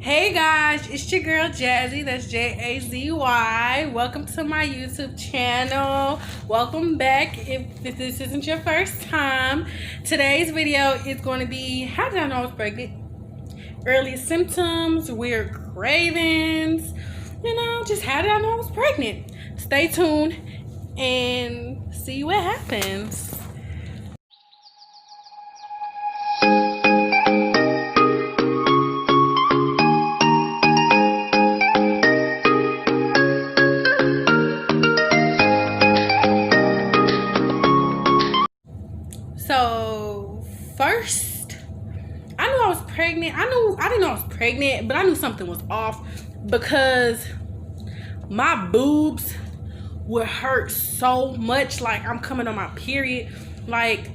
Hey guys, it's your girl Jazy, that's Jazy. Welcome to my YouTube channel. Welcome back if this isn't your first time. Today's video is going to be how did I know I was pregnant? Early symptoms, weird cravings, just how did I know I was pregnant? Stay tuned and see what happens. So first, I knew I was pregnant. I didn't know I was pregnant, but I knew something was off because my boobs would hurt so much. Like I'm coming on my period. Like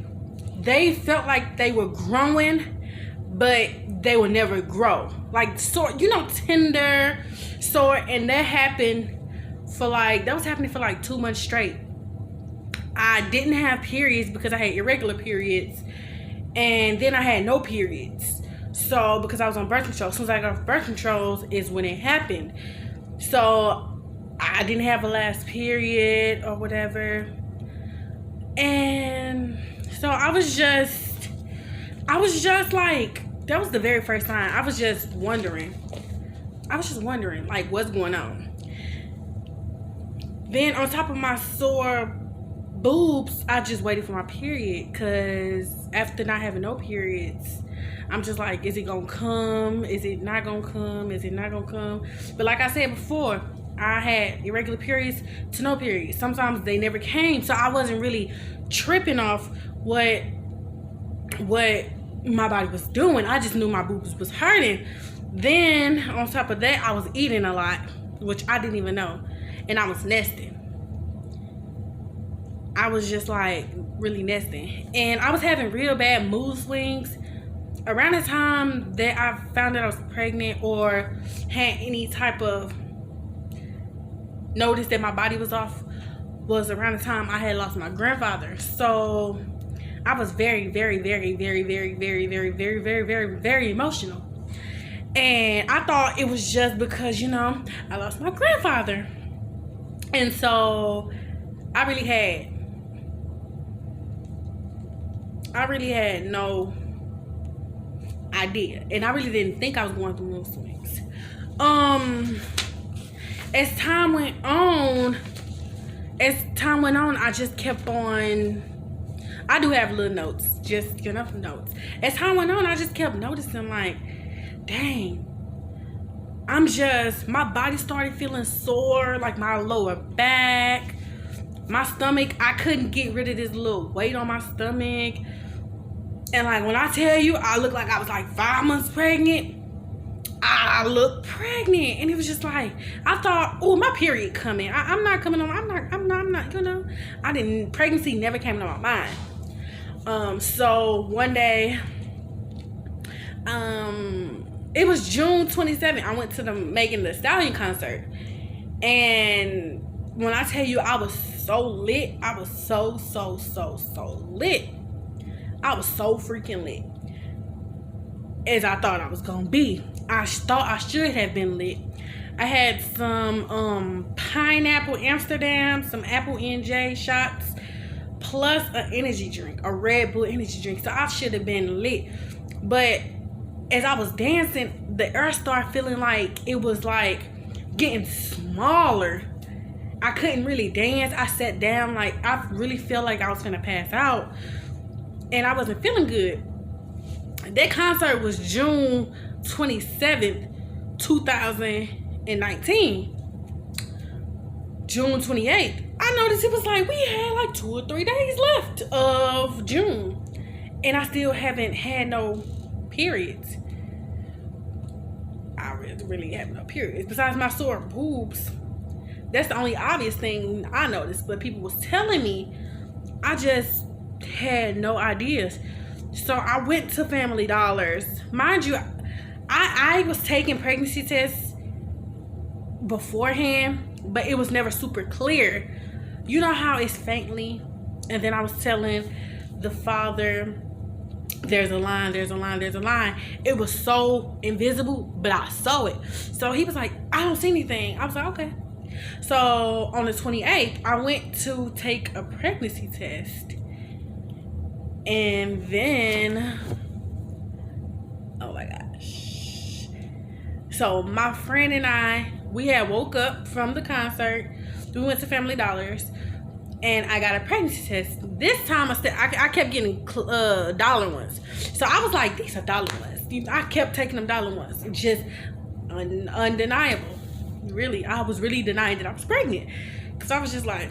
they felt like they were growing, but they would never grow. Like sore, tender, sore, and that was happening for like 2 months straight. I didn't have periods because I had irregular periods, and then I had no periods. So because I was on birth control, as soon as I got off birth controls is when it happened. So I didn't have a last period or whatever, and so I was just like, that was the very first time. I was just wondering like what's going on. Then on top of my sore boobs, I just waited for my period, because after not having no periods, I'm just like, is it gonna come? Is it not gonna come? Is it not gonna come? But like I said before, I had irregular periods to no periods. Sometimes they never came, so I wasn't really tripping off what my body was doing. I just knew my boobs was hurting. Then on top of that, I was eating a lot, which I didn't even know, and I was nesting. I was just like really nesting, and I was having real bad mood swings around the time that I found out I was pregnant or had any type of notice that my body was off. Was around the time I had lost my grandfather. So I was very, very, very, very, very, very, very, very, very, very, very emotional, and I thought it was just because I lost my grandfather. And so I really had no idea, and I really didn't think I was going through mood swings. As time went on, I just kept on. I do have little notes, just notes. As time went on, I just kept noticing, like, dang, my body started feeling sore, like my lower back, my stomach. I couldn't get rid of this little weight on my stomach. And like when I tell you I looked like I was like 5 months pregnant, I looked pregnant. And it was just like, I thought, oh, my period coming. I'm not coming on. I'm not, pregnancy never came to my mind. So one day, it was June 27th. I went to the Megan Thee Stallion concert. And when I tell you I was so lit, I was so lit. I was so freaking lit, as I thought I was gonna be. I thought I should have been lit. I had some pineapple Amsterdam, some apple NJ shots, plus an energy drink, a Red Bull energy drink. So I should have been lit. But as I was dancing, the air started feeling like it was like getting smaller. I couldn't really dance. I sat down, like I really felt like I was gonna pass out, and I wasn't feeling good. That concert was June 27th, 2019. June 28th, I noticed it was like we had like 2 or 3 days left of June, and I still haven't had no periods. I really have no periods besides my sore boobs. That's the only obvious thing I noticed, but people was telling me. I just had no ideas. So I went to Family Dollars. Mind you, I was taking pregnancy tests beforehand, but it was never super clear. You know how it's faintly? And then I was telling the father there's a line, there's a line, there's a line. It was so invisible, but I saw it. So he was like, I don't see anything. I was like, okay. So on the 28th, I went to take a pregnancy test. And then, oh my gosh. So my friend and I, we had woke up from the concert. We went to Family Dollars. And I got a pregnancy test. This time I kept getting dollar ones. So I was like, these are dollar ones. I kept taking them dollar ones. Just undeniable. Really, I was really denying that I was pregnant. Because I was just like,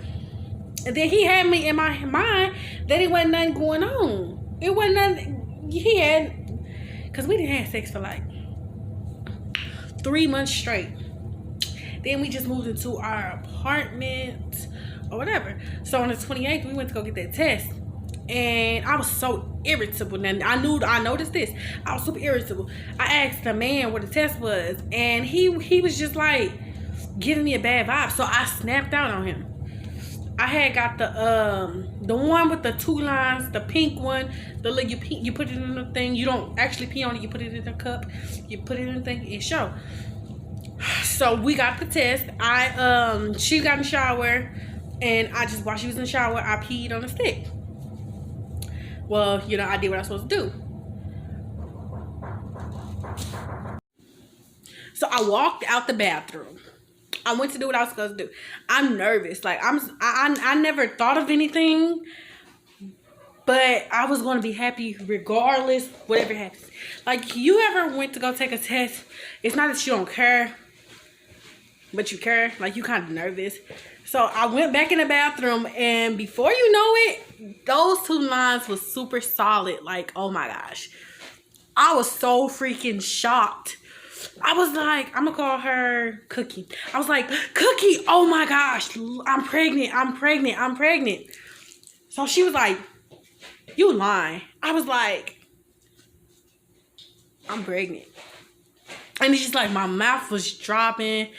and then he had me in my mind that it wasn't nothing going on. It wasn't nothing. He had, because we didn't have sex for like 3 months straight. Then we just moved into our apartment or whatever. So on the 28th, we went to go get that test. And I was so irritable. And I noticed this. I was super irritable. I asked the man what the test was. And he was just like giving me a bad vibe. So I snapped out on him. I had got the one with the 2 lines, the pink one. The little you put it in the thing. You don't actually pee on it. You put it in a cup. You put it in the thing. It show. So we got the test. She got in the shower. And while she was in the shower, I peed on the stick. Well, you know, I did what I was supposed to do. So I walked out the bathroom. I went to do what I was supposed to do. I'm nervous. Like, I never thought of anything. But I was going to be happy regardless, whatever happens. Like, you ever went to go take a test? It's not that you don't care, but you care. Like, you kind of nervous. So I went back in the bathroom, and before you know it, those 2 lines was super solid. Like, oh my gosh. I was so freaking shocked. I was like, I'm gonna call her Cookie. I was like, Cookie, oh my gosh, I'm pregnant, I'm pregnant, I'm pregnant. So she was like, you lying. I was like, I'm pregnant. And it's just like my mouth was dropping.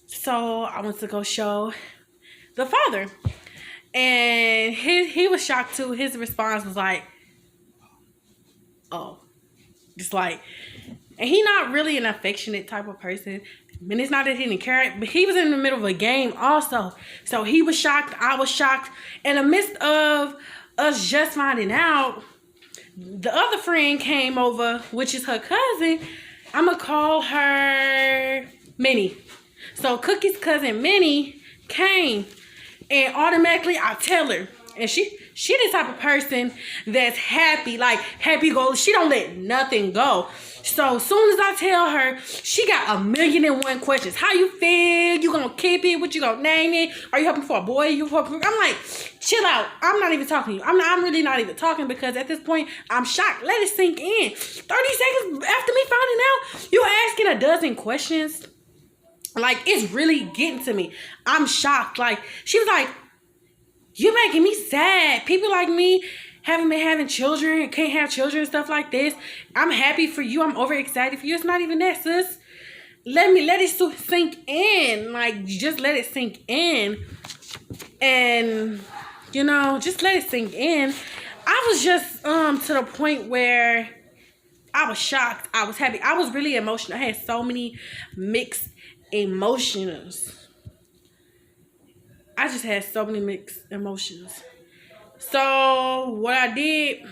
So I went to go show the father, and he was shocked too. His response was like, oh, just like, and he not really an affectionate type of person, and it's not that he didn't care, but he was in the middle of a game also, so he was shocked. I was shocked. In the midst of us just finding out, the other friend came over, which is her cousin. I'm gonna call her Minnie. So Cookie's cousin Minnie came, and automatically I tell her, and she the type of person that's happy, like happy go. She don't let nothing go. So as soon as I tell her, she got 1,000,001 questions. How you feel? You gonna keep it? What you gonna name it? Are you hoping for a boy? You hoping? I'm like, chill out. I'm not even talking to you. I'm really not even talking, because at this point I'm shocked. Let it sink in. 30 seconds after me finding out, you asking a dozen questions. Like, it's really getting to me. I'm shocked. Like, she was like, you're making me sad. People like me haven't been having children, can't have children and stuff like this. I'm happy for you. I'm overexcited for you. It's not even that, sis. Let it sink in. Like, just let it sink in. And, you know, just let it sink in. I was just to the point where I was shocked. I was happy. I was really emotional. I had so many mixed emotions. I just had so many mixed emotions. So what I did,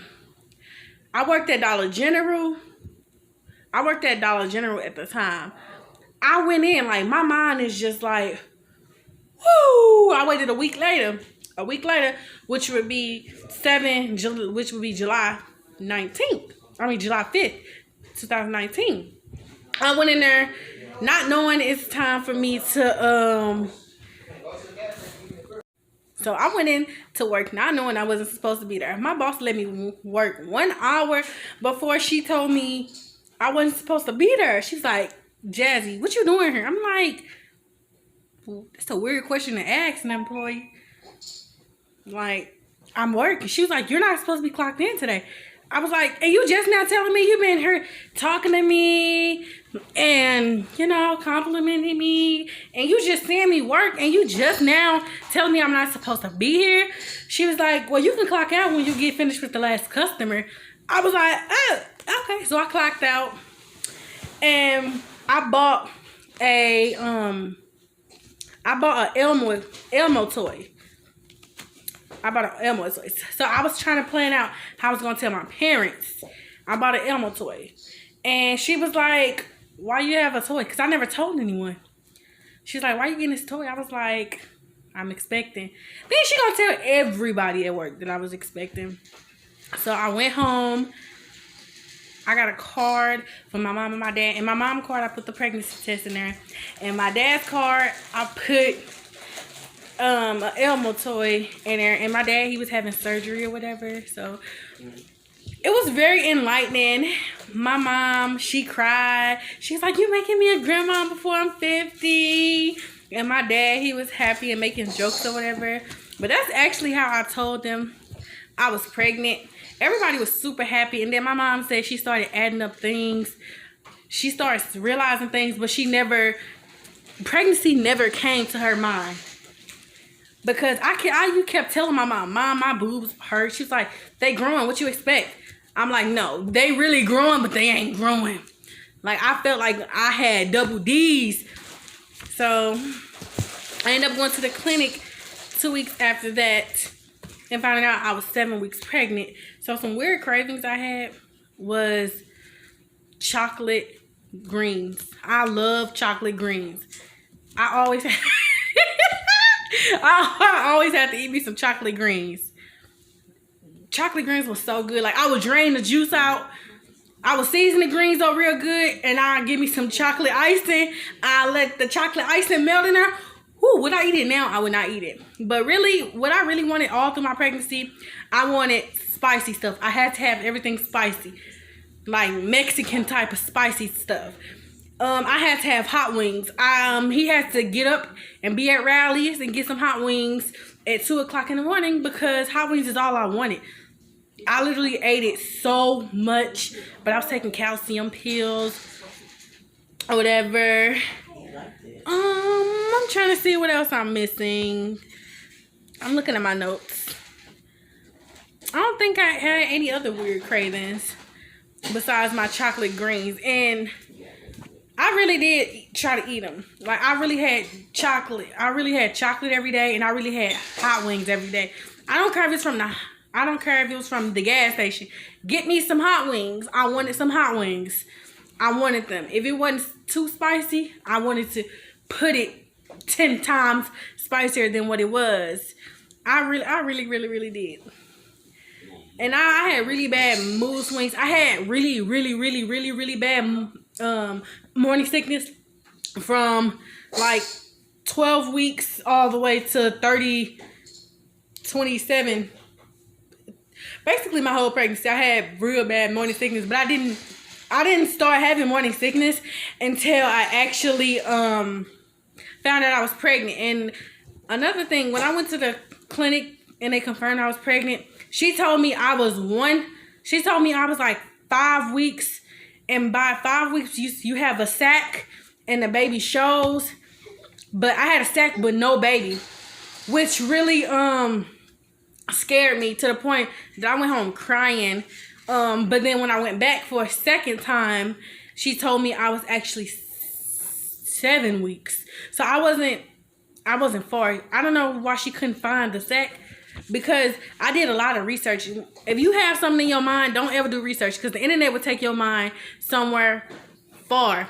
I worked at Dollar General. I worked at Dollar General at the time. I went in, like, my mind is just like, whoo. I waited a week later, which would be July 19th. I mean, July 5th, 2019. I went in there not knowing it's time for me to, so I went in to work not knowing I wasn't supposed to be there. My boss let me work 1 hour before she told me I wasn't supposed to be there. She's like, Jazy, what you doing here? I'm like, well, that's a weird question to ask an employee. Like, I'm working. She was like, you're not supposed to be clocked in today. I was like, and you just now telling me you've been here talking to me and, you know, complimenting me, and you just seeing me work, and you just now telling me I'm not supposed to be here? She was like, well, you can clock out when you get finished with the last customer. I was like, oh, okay. So I clocked out, and I bought an Elmo toy. I bought an Elmo toy. So I was trying to plan out how I was gonna tell my parents. I bought an Elmo toy, and she was like, "Why you have a toy?" Because I never told anyone. She's like, "Why you getting this toy?" I was like, "I'm expecting." Then she gonna tell everybody at work that I was expecting. So I went home. I got a card from my mom and my dad. In my mom's card, I put the pregnancy test in there. And my dad's card, I put an Elmo toy in there. And my dad, he was having surgery or whatever. So it was very enlightening. My mom, she cried. She's like, "You making me a grandma before I'm 50. And my dad, he was happy and making jokes or whatever. But that's actually how I told them I was pregnant. Everybody was super happy. And then my mom said she started adding up things. She started realizing things, but pregnancy never came to her mind. Because you kept telling my mom, my boobs hurt. She was like, "They growing, what you expect?" I'm like, "No, they really growing, but they ain't growing." Like, I felt like I had double D's. So I ended up going to the clinic 2 weeks after that and finding out I was 7 weeks pregnant. So some weird cravings I had was chocolate greens. I love chocolate greens. I always I always have to eat me some chocolate greens. Chocolate greens was so good. Like, I would drain the juice out. I would season the greens up real good, and I'd give me some chocolate icing. I let the chocolate icing melt in there. Whew, would I eat it now? I would not eat it. But really, what I really wanted all through my pregnancy, I wanted spicy stuff. I had to have everything spicy. Like Mexican type of spicy stuff. I had to have hot wings. He had to get up and be at rallies and get some hot wings at 2 o'clock in the morning because hot wings is all I wanted. I literally ate it so much, but I was taking calcium pills or whatever. I'm trying to see what else I'm missing. I'm looking at my notes. I don't think I had any other weird cravings besides my chocolate greens, and I really did try to eat them. Like, I really had chocolate. I really had chocolate every day, and I really had hot wings every day. I don't care if it was from the gas station. Get me some hot wings. I wanted some hot wings. I wanted them. If it wasn't too spicy, I wanted to put it 10 times spicier than what it was. I really did. And I had really bad mood swings. I had really bad morning sickness from like 12 weeks all the way to 27. Basically my whole pregnancy, I had real bad morning sickness, but I didn't start having morning sickness until I actually found out I was pregnant. And another thing, when I went to the clinic and they confirmed I was pregnant, she told me I was like 5 weeks, and by 5 weeks you have a sac and the baby shows. But I had a sac but no baby, which really scared me to the point that I went home crying. But then when I went back for a second time, she told me I was actually 7 weeks. So I wasn't far. I don't know why she couldn't find the sac, because I did a lot of research. If you have something in your mind, don't ever do research, because the internet will take your mind somewhere far.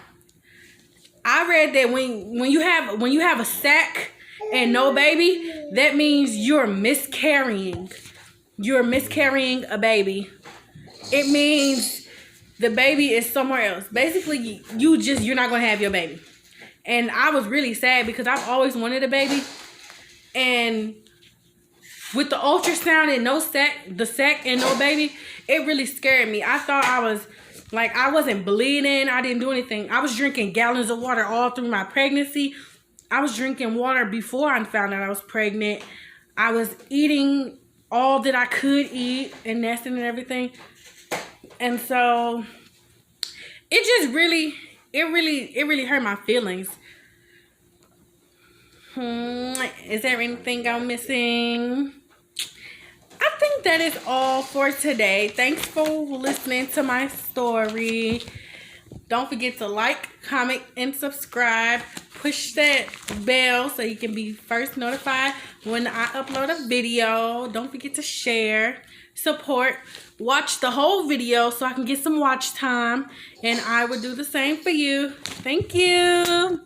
I read that when you have a sac and no baby, that means you're miscarrying. You're miscarrying a baby. It means the baby is somewhere else. Basically, you're not gonna have your baby. And I was really sad because I've always wanted a baby. And with the ultrasound and the sac and no baby, it really scared me. I thought I wasn't bleeding. I didn't do anything. I was drinking gallons of water all through my pregnancy. I was drinking water before I found out I was pregnant. I was eating all that I could eat and nesting and everything. And so it just really hurt my feelings. Is there anything I'm missing? I think think that is all for today. Thanks for listening to my story. Don't forget to like, comment, and subscribe. Push that bell so you can be first notified when I upload a video. Don't forget to share, support, watch the whole video so I can get some watch time. And I will do the same for you. Thank you.